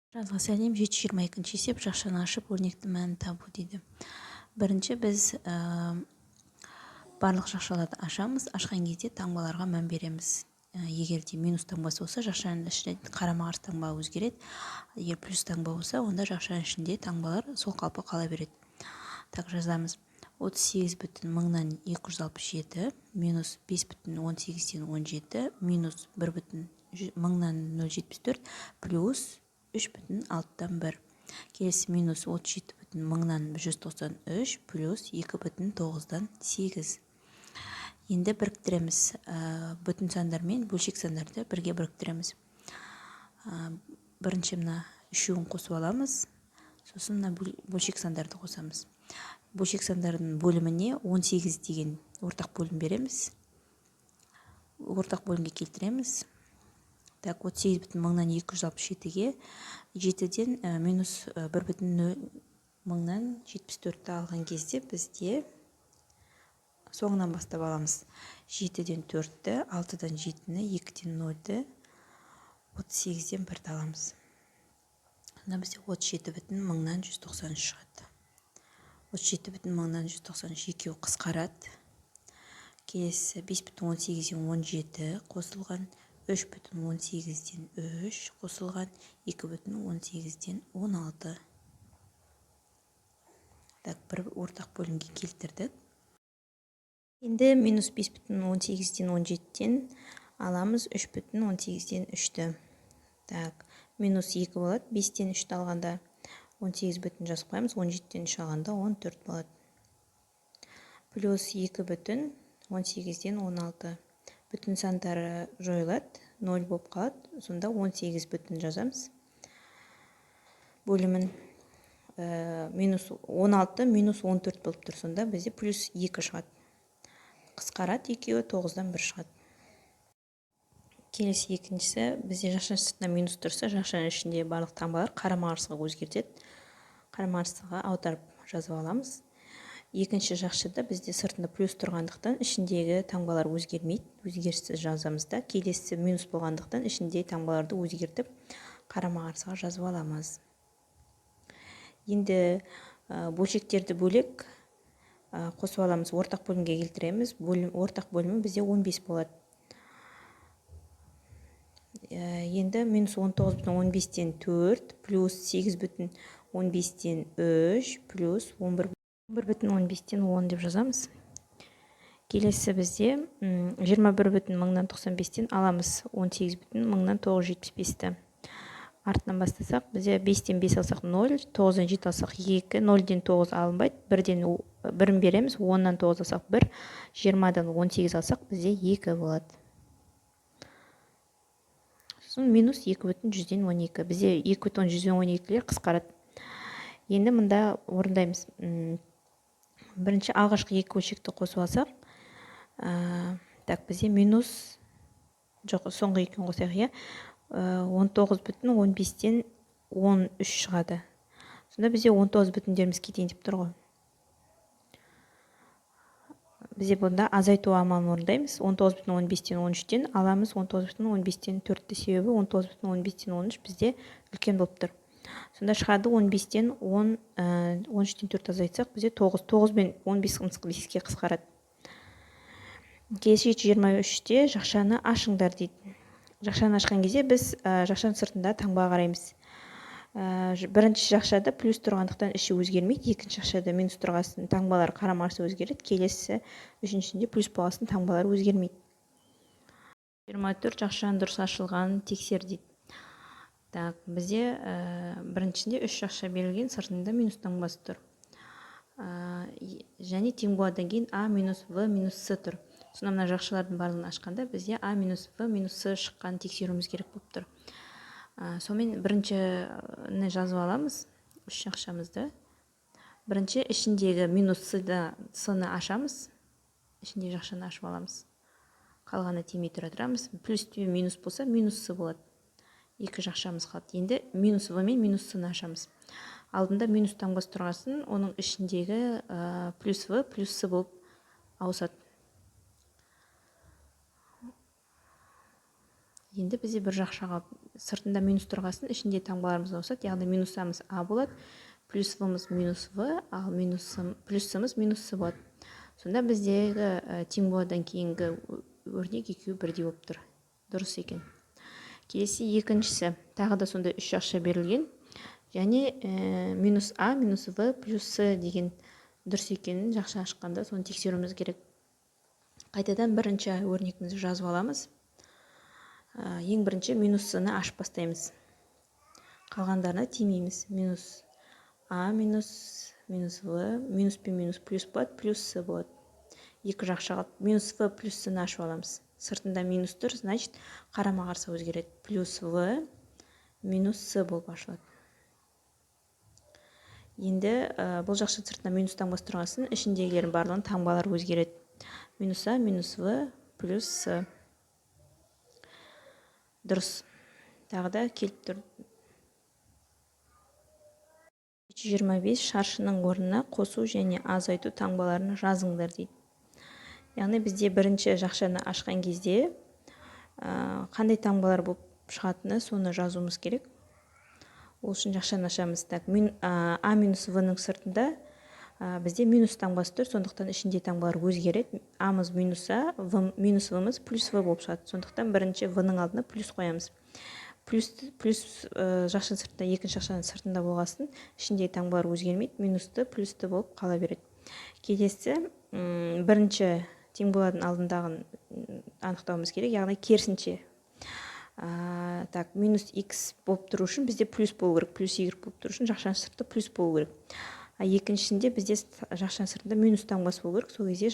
Жазғы сәлем 722 есеп жақшаны ашып өрнекті мәнін табу дейді. Бірінші біз барлық жақшаларды ашамыз. Ашқан кезде таңбаларға мән береміз. Егер де минус таңбасы болса, жақшаның ішінде қарама-қарсы таңба өзгереді. Егер плюс таңба болса, онда жақшаның ішінде таңбалар сол қалпы қала береді. Так жазамыз. 38,267 минус 5,18-17 минус 1,074 плюс 3,6-1. Келесі минус 37,193 плюс 2,9-8. Енді біріктіреміз. Бүтін сандар мен бөлшек сандарды бірге біріктіреміз. Бірінші мына үшеуін қосып аламыз. Сосын мына бөлшек сандарды қосамыз. Бөлшек сандардың бөліміне 18 деген ортақ бөлім береміз. Ортақ бөлімге келтіреміз. Так, 38,267-ге 7-ден минус 1,074-ті алған кезде бізде соңынан бастап аламыз. 7-ден 4-ті, 6-дан 7-ні, 2-ден 0-ті, 38-ден 1-ті аламыз. Сонда бізде 37,193 шығады. 37,193 екеу қысқарады. Келесі 5,18-ден 17 қосылған, 3,18-ден 3 қосылған, 2,18-ден 16. Так, бір ортақ бөлімге келтірдік. Енді минус 5,18-ден 17-ден аламыз 3,18-ден 3-ті. Так, минус 2 болады. 5-ден 3-ті алғанда 18 бүтін жазып қоямыз. 17-ден 3 алғанда 14 болады. Плюс 2,18-ден 16. Бүтін сандары жойылады, 0 болып қалады. Сонда 18 бүтін жазамыз. Бөлімін минус 16 минус 14 болып тұр. Сонда бізде плюс 2 шығады. Қысқарады, екеуі 9-дан 1 шығады. Келесі екіншісі, бізде жақшаның сыртына минус тұрса, жақшаның ішінде барлық таңбалар қарама-қарсыға өзгертеді. Қарама-қарсыға аударып жазып аламыз. Екінші жақшада бізде сыртында плюс тұрғандықтан ішіндегі таңбалар өзгермейді. Өзгеріссіз жазамыз да. Келесі минус болғандықтан ішіндегі таңбаларды өзгертіп қарама-қарсыға жазып аламыз. Енді бөлшектерді бөлек қосып аламыз. Ортақ бөлімге келтіреміз. Ортақ бөлімі бізде 15 болады. Енді минус 19,15-ден 4 плюс 8,15-ден 3 плюс 11,15-ден 10 деп жазамыз. Келесі бізде 21,095-ден аламыз 18,975-ті. Артынан бастасақ, бізде 5-ден 5 алсақ 0, 9-ден 7 алсақ 2, 0-ден 9 алынбайды, 1-ден 1-ін береміз, 10-нан 9 алсақ 1, 20-дан 18 алсақ бізде 2 болады. Сосын минус 2,112. Бізде 2,112-лер қысқарады. Енді мұнда орындаймыз. Бірінші алғашқы екі бөлшекті қосып алсақ, так, бізде минус, жоқ, соңғы екеуін қосайық, 19,15-ден 13 шығады. Сонда бізде 19 бүтіндеріміз кетейін деп тұр ғой. Бізде бұнда азайту амалын орындаймыз. 19,15-ден 13-тен аламыз 19,15-ден 4-ті, себебі 19,15-ден 13 бізде үлкен болып тұр. Сонда шығады 15-ден 13-тен 4 азайтсақ, бізде 9 мен 15 беске қысқарады. Келесі 723-те жақшаны ашыңдар дейді. Жақшаны ашқан кезде біз жақшаның сыртында таңбаға қараймыз. Бірінші жақшада плюс тұрғандықтан іші өзгермейді. Екінші жақшада минус тұрғасын таңбалар қарама-қарсы өзгереді. Келесі үшіншісінде плюс болғасын таңбалар өзгермейді. 24 жақшаның дұрыс ашылғанын тексер дейді. Так, бізде біріншінде 3 жақша берілген, сыртында минус таңбасы тұр. Және тең болғаннан кейін А минус В минус С тұр. Сонда мына жақшалардың барлығын ашқанда бізде А минус В минус С шыққанын тексеруіміз керек болып тұр. Сонымен біріншіні жазып аламыз, 3 жақшамызды. Бірінші ішіндегі минус С-ны ашамыз. Ішіндегі жақшаны ашып аламыз. Қалғаны тимей тұрамыз. Плюс минус болса, минус С болады. Екі жақшамыз қалды. Енді минус В мен минус С-ны ашамыз. Алдында минус таңбасы тұрғасын, оның ішіндегі плюс В плюс С болып ауысады. Енді бізде бір жақшаға сыртында минус тұрғасын, ішінде таңбаларымыз ауысады, яғни минусамыз а болады, плюс в-мыз минус в, ал плюсымыз минус с болады. Сонда біздегі тең кейінгі өрнек екеуі бірдей болып тұр. Дұрыс екен. Келесі екіншісі, тағы да сондай үш жақша берілген. Және минус а, минус в, плюс с деген дұрыс екенін жақша ашқанда соны тексеруіміз керек. Қайтадан бірінші өрнегімізді жазып аламыз. Ең бірінші минус-ны ашып бастаймыз. Қалғандарына тимейміз. Минус а, минус в, минус пен минус плюс болады, плюс с болады. Екі жақшаға минус в плюс с-ны ашып аламыз. Сыртында минус тұр, значит, қарама-қарсы өзгереді. Плюс в минус с болып ашылады. Енді бұл жақша сыртында минус таңбасы тұрғасын, ішіндегілердің барлығын таңбалар өзгереді. Минус а, минус в плюс с. Дұрыс. Тағы да келіп тұр. 325 шаршының орнына қосу және азайту таңбаларын жазыңдар дейді. Яғни бізде бірінші жақшаны ашқан кезде қандай таңбалар болып шығатыны соны жазуымыз керек. Ол үшін жақшаны ашамыз. А минус в-ның сыртында бізде минус таңбасы тұр, сондықтан ішінде таңбалар өзгереді. А-мыз минус а, минус в-мыз плюс в болып шығады. Сондықтан бірінші в-ның алдына плюс қоямыз. Плюс жақшаның сыртында, екінші жақшаның сыртында болғасын, ішіндегі таңбалар өзгермейді, минусты плюсты болып қала береді. Келесі бірінші теңбаладың алдындағын анықтауымыз керек, яғни керісінше. Минус x болып тұру үшін бізде плюс болу керек, плюс y болып тұру үшін жақшаның сырты плюс болу керек. Екіншісінде бізде жақшаның сыртында минус таңбасы болу керек, сол кезде